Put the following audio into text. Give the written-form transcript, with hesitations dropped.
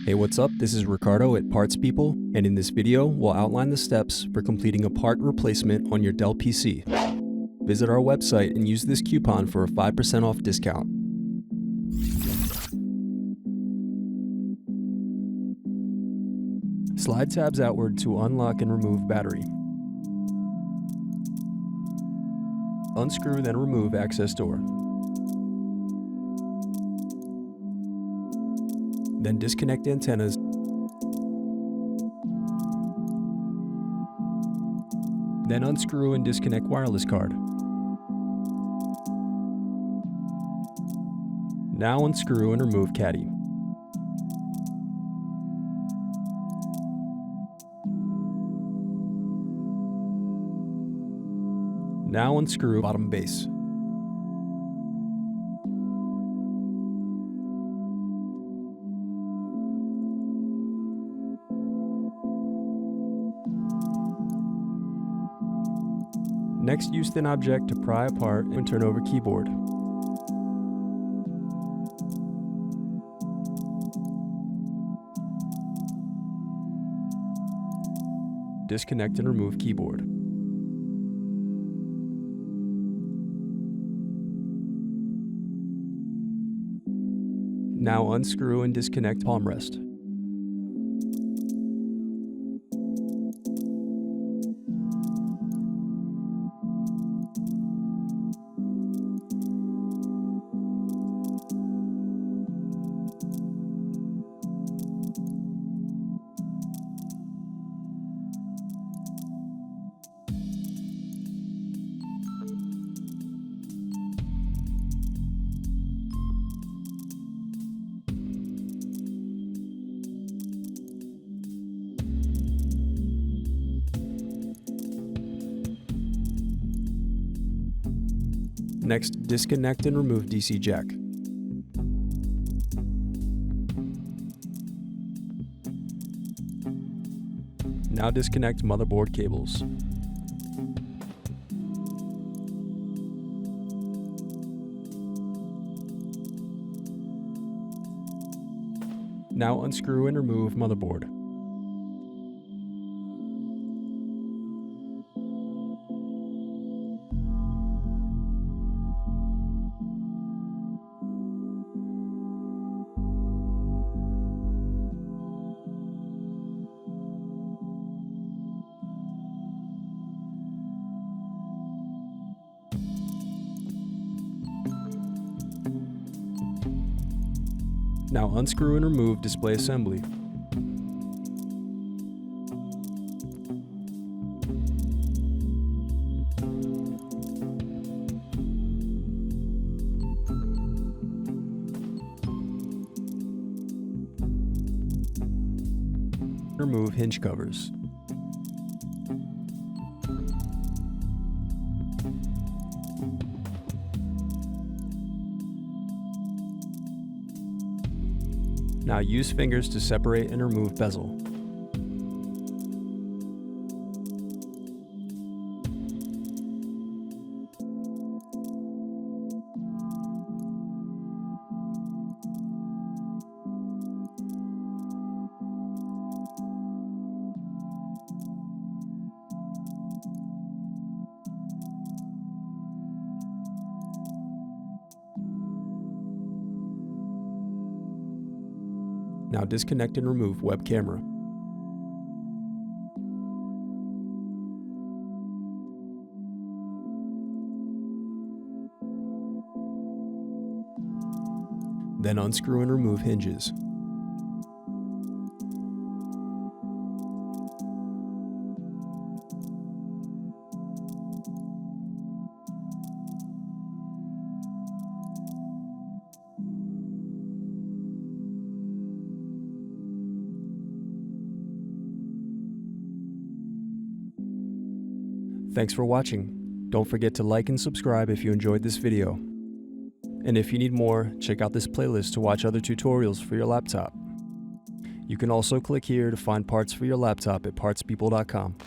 Hey, what's up? This is Ricardo at Parts People, and in this video, we'll outline the steps for completing a part replacement on your Dell PC. Visit our website and use this coupon for a 5% off discount. Slide tabs outward to unlock and remove battery. Unscrew, then remove access door. Then disconnect antennas. Then unscrew and disconnect wireless card. Now unscrew and remove caddy. Now unscrew bottom base. Next, use thin object to pry apart and turn over keyboard. Disconnect and remove keyboard. Now unscrew and disconnect palm rest. Next, disconnect and remove DC jack. Now disconnect motherboard cables. Now unscrew and remove motherboard. Now unscrew and remove display assembly. Remove hinge covers. Now use fingers to separate and remove bezel. Now disconnect and remove web camera. Then unscrew and remove hinges. Thanks for watching. Don't forget to like and subscribe if you enjoyed this video. And if you need more, check out this playlist to watch other tutorials for your laptop. You can also click here to find parts for your laptop at partspeople.com.